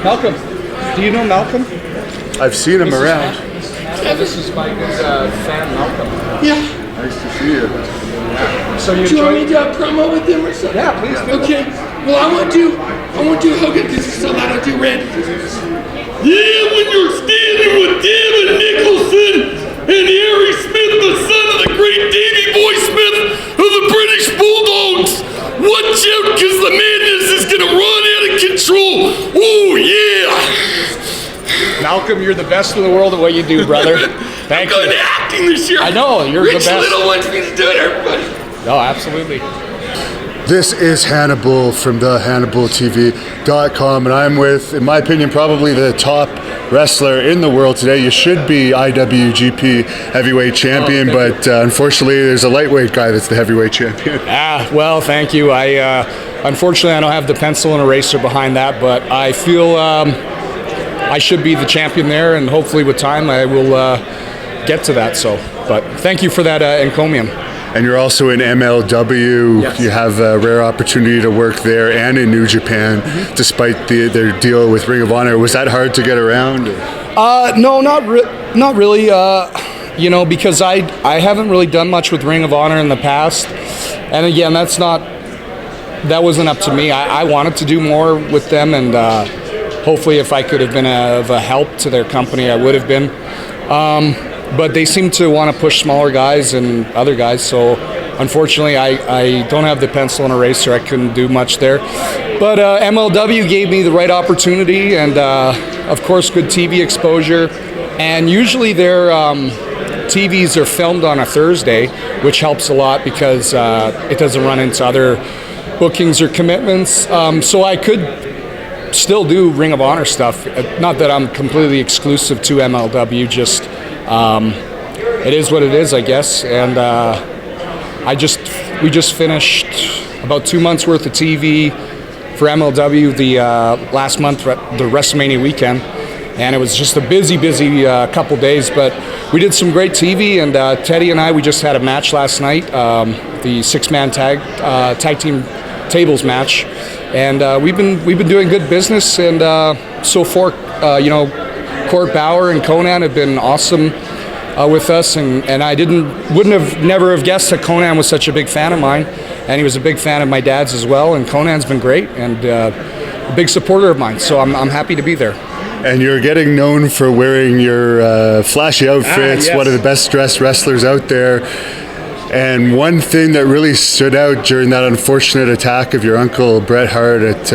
Malcolm. Do you know Malcolm? I've seen him around. This is my good fan, Malcolm. Yeah. Nice to see you. So you Do you want me to promo with him or something? Yeah, please do. Okay. Well, I want to Hogan because he's so loud. I'll do Red. Yeah, when you're standing with David Nicholson and Harry Smith, the son of the great Davey Boy Smith of the British Bulldogs, watch out because the madness is going to run out of control. Oh, yeah. Malcolm, you're the best in the world at what you do, brother. Thank you. I'm going to acting this year. I know, you're the best. Rich Little wants me to do it, everybody. No, absolutely. This is Hannibal from the HannibalTV.com, and I'm with, in my opinion, probably the top wrestler in the world today. You should be IWGP heavyweight champion, but unfortunately, there's a lightweight guy that's the heavyweight champion. Well, thank you. Unfortunately, I don't have the pencil and eraser behind that, but I feel I should be the champion there, and hopefully with time I will get to that. But thank you for that encomium. And you're also in MLW. Yes. You have a rare opportunity to work there and in New Japan, despite their deal with Ring of Honor. Was that hard to get around? No, not really. Because I haven't really done much with Ring of Honor in the past, and again, that wasn't up to me. I wanted to do more with them, and hopefully, if I could have been of a help to their company, I would have been. But they seem to want to push smaller guys and other guys, so unfortunately I don't have the pencil and eraser. I couldn't do much there. But MLW gave me the right opportunity, and of course good TV exposure. And usually their TVs are filmed on a Thursday, which helps a lot because it doesn't run into other bookings or commitments. So I could still do Ring of Honor stuff. Not that I'm completely exclusive to MLW, just it is what it is, I guess. And we just finished about 2 months worth of TV for MLW the last month, the WrestleMania weekend, and it was just a busy couple days. But we did some great TV, and Teddy and we just had a match last night, the 6-man tag team tables match, and we've been doing good business. And so far, Court Bauer and Conan have been awesome with us, and I never have guessed that Conan was such a big fan of mine, and he was a big fan of my dad's as well. And Conan's been great and a big supporter of mine, so I'm happy to be there. And you're getting known for wearing your flashy outfits, yes. One of the best dressed wrestlers out there. And one thing that really stood out during that unfortunate attack of your uncle Bret Hart at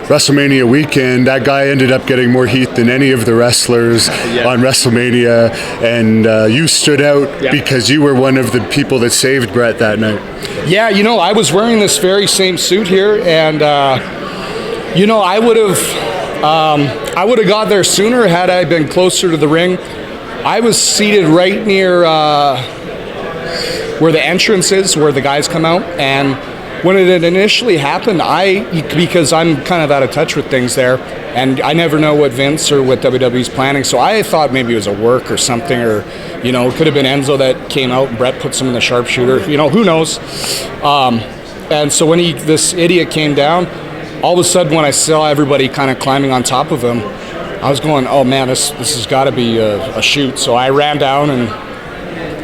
WrestleMania weekend, that guy ended up getting more heat than any of the wrestlers on WrestleMania, and you stood out because you were one of the people that saved Bret that night. Yeah, I was wearing this very same suit here, and I would have got there sooner had I been closer to the ring. I was seated right near where the entrance is, where the guys come out, and when it had initially happened, because I'm kind of out of touch with things there, and I never know what Vince or what WWE's planning, so I thought maybe it was a work or something, or it could have been Enzo that came out and Bret puts him in the sharpshooter, who knows. And so when this idiot came down, all of a sudden when I saw everybody kind of climbing on top of him, I was going, oh man, this has got to be a shoot. So I ran down, and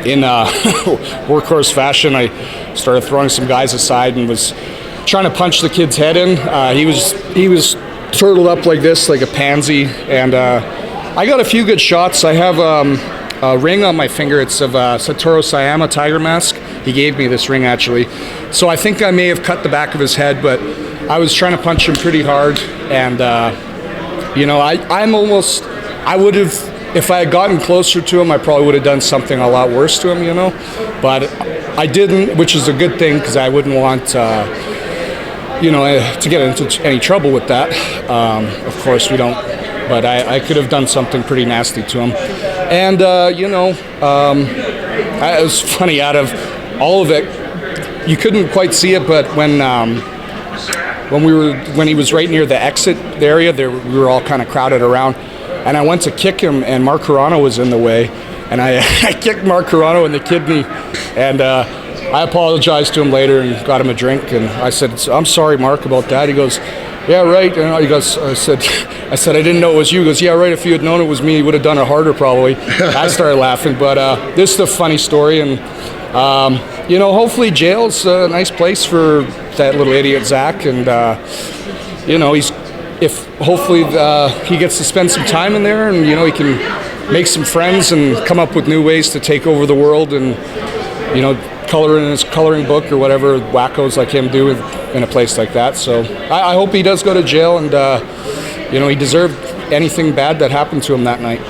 in workhorse fashion, I started throwing some guys aside and was trying to punch the kid's head in. He was turtled up like this, like a pansy, and I got a few good shots. I have a ring on my finger. It's of Satoru Sayama Tiger Mask. He gave me this ring, actually. So I think I may have cut the back of his head, but I was trying to punch him pretty hard, and I would have, if I had gotten closer to him, I probably would have done something a lot worse to him, but I didn't, which is a good thing, because I wouldn't want to get into any trouble with that. Of course we don't, but I could have done something pretty nasty to him. And it was funny, out of all of it, you couldn't quite see it, but when he was right near the exit area, we were all kind of crowded around, and I went to kick him, and Mark Carano was in the way, and I kicked Mark Carano in the kidney, and I apologized to him later and got him a drink, and I said, I'm sorry, Mark, about that. He goes, yeah, right. And he goes, I said, I didn't know it was you. He goes, yeah, right. If you had known it was me, you would have done it harder probably. I started laughing, but this is a funny story, and hopefully jail's a nice place for that little idiot Zach, and hopefully he gets to spend some time in there, and he can make some friends and come up with new ways to take over the world, and color in his coloring book or whatever wackos like him do in a place like that. So I hope he does go to jail, and he deserved anything bad that happened to him that night.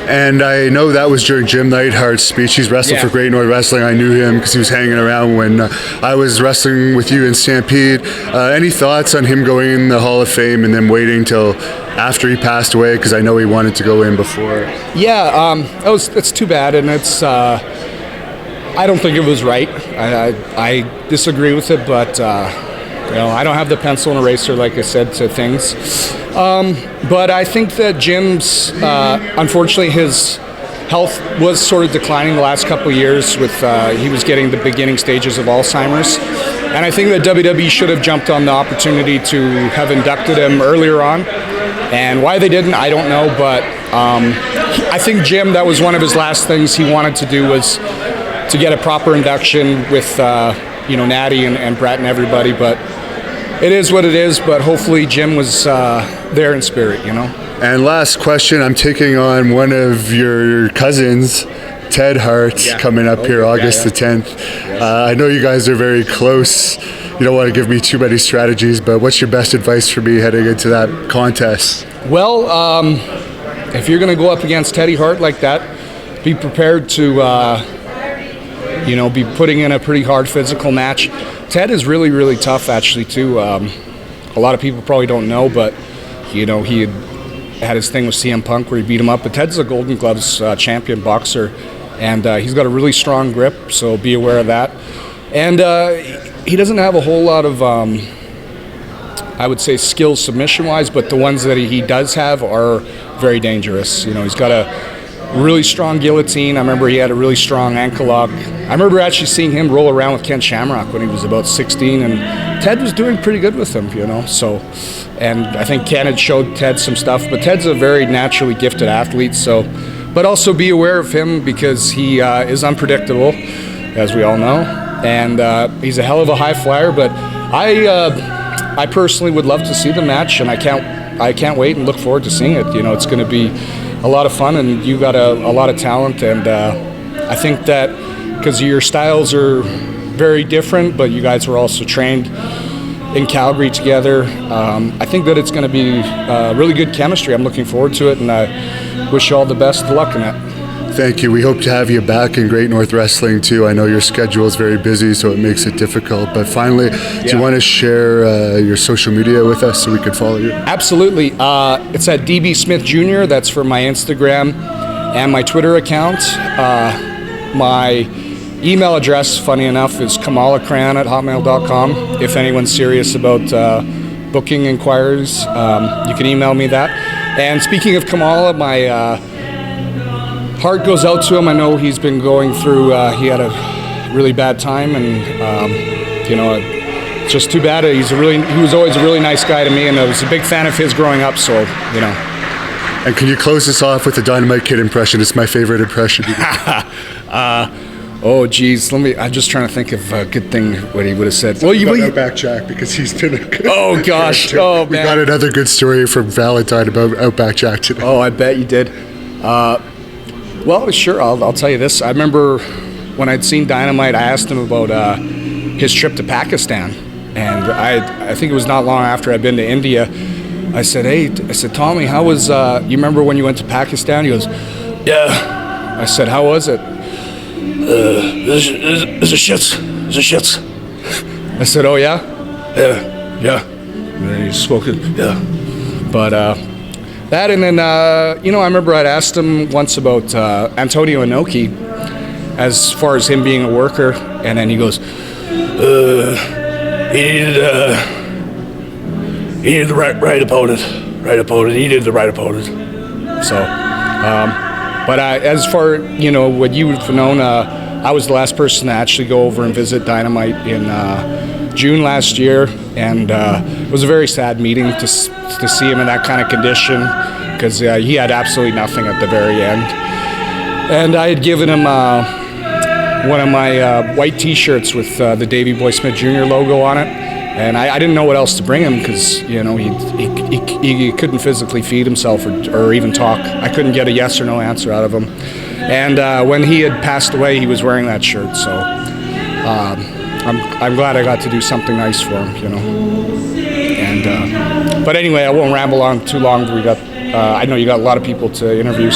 And I know that was during Jim Neidhart's speech. He's wrestled for Great North Wrestling. I knew him because he was hanging around when I was wrestling with you in Stampede. Any thoughts on him going in the Hall of Fame and then waiting till after he passed away? Because I know he wanted to go in before. Yeah, it's too bad, and it's I don't think it was right. I disagree with it, but I don't have the pencil and eraser, like I said, to things. But I think that Jim's, unfortunately, his health was sort of declining the last couple of years. He was getting the beginning stages of Alzheimer's, and I think that WWE should have jumped on the opportunity to have inducted him earlier on. And why they didn't, I don't know. But I think Jim, that was one of his last things he wanted to do, was to get a proper induction with Natty and Bret and everybody. But it is what it is, but hopefully Jim was there in spirit, And last question, I'm taking on one of your cousins, Ted Hart, coming up here August the 10th. I know you guys are very close. You don't want to give me too many strategies, but what's your best advice for me heading into that contest? Well, if you're going to go up against Teddy Hart like that, be prepared to be putting in a pretty hard physical match. Ted is really, really tough, actually, too. A lot of people probably don't know, but, he had his thing with CM Punk where he beat him up. But Ted's a Golden Gloves champion boxer, and he's got a really strong grip, so be aware of that. And he doesn't have a whole lot of, I would say, skills submission-wise, but the ones that he does have are very dangerous. He's got a really strong guillotine. I remember he had a really strong ankle lock. I remember actually seeing him roll around with Ken Shamrock when he was about 16, and Ted was doing pretty good with him, So, and I think Ken had showed Ted some stuff, but Ted's a very naturally gifted athlete. So, but also be aware of him because he is unpredictable, as we all know, and he's a hell of a high flyer. But I personally would love to see the match, and I can't wait and look forward to seeing it. It's going to be a lot of fun, and you got a lot of talent, and I think that because your styles are very different, but you guys were also trained in Calgary together, I think that it's going to be really good chemistry. I'm looking forward to it, and I wish you all the best of luck in it. Thank you. We hope to have you back in Great North Wrestling too. I know your schedule is very busy, so it makes it difficult. But finally, do you want to share your social media with us so we can follow you? Absolutely. It's at DB Smith Jr. That's for my Instagram and my Twitter account. My email address, funny enough, is kamalacran@hotmail.com. If anyone's serious about booking inquiries, you can email me that. And speaking of Kamala, my heart goes out to him. I know he's been going through, he had a really bad time, and it's just too bad. He was always a really nice guy to me, and I was a big fan of his growing up, so. And can you close this off with the Dynamite Kid impression? It's my favorite impression. Oh, geez, I'm just trying to think of a good thing what he would have said. Well, Outback Jack, because he's been a good Oh, gosh. Oh, man. We got another good story from Valentine about Outback Jack today. Oh, I bet you did. Well, sure, I'll tell you this. I remember when I'd seen Dynamite, I asked him about his trip to Pakistan. And I think it was not long after I'd been to India. I said, Tommy, how was, you remember when you went to Pakistan? He goes, yeah. I said, how was it? It's a shits. I said, oh, yeah? Yeah. And then he spoke it, yeah. But that, and then, I remember I'd asked him once about Antonio Inoki, as far as him being a worker, and then he goes, he needed the right opponent. He needed the right opponent. So, but as far, what you've known, I was the last person to actually go over and visit Dynamite in June last year, and it was a very sad meeting to see him in that kind of condition, because he had absolutely nothing at the very end. And I had given him one of my white T-shirts with the Davey Boy Smith Jr. logo on it, and I didn't know what else to bring him, because he couldn't physically feed himself or even talk. I couldn't get a yes or no answer out of him. And when he had passed away, he was wearing that shirt, so I'm glad I got to do something nice for him, And but anyway, I won't ramble on too long. I know you got a lot of people to interview,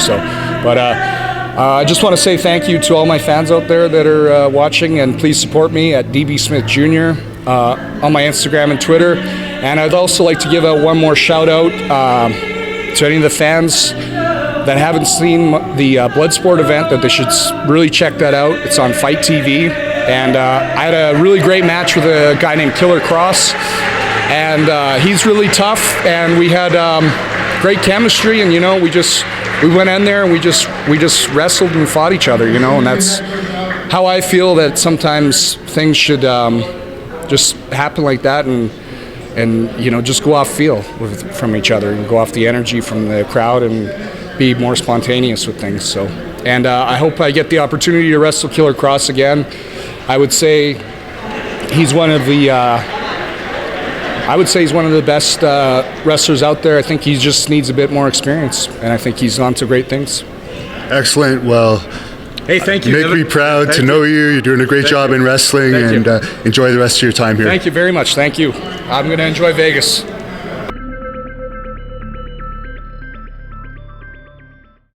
but I just want to say thank you to all my fans out there that are watching, and please support me at DB Smith Jr. On my Instagram and Twitter. And I'd also like to give one more shout out to any of the fans that haven't seen the Bloodsport event, that they should really check that out. It's on Fight TV. And I had a really great match with a guy named Killer Cross, and he's really tough, and we had great chemistry, and we went in there and we just wrestled and fought each other, and that's how I feel that sometimes things should just happen like that, and just go off feel from each other, and go off the energy from the crowd, and be more spontaneous with things. So, and I hope I get the opportunity to wrestle Killer Cross again. I would say he's one of the best wrestlers out there. I think he just needs a bit more experience, and I think he's on to great things. Excellent. Well, hey, thank you. Make me proud to know you. You're doing a great job in wrestling, and enjoy the rest of your time here. Thank you very much. Thank you. I'm going to enjoy Vegas.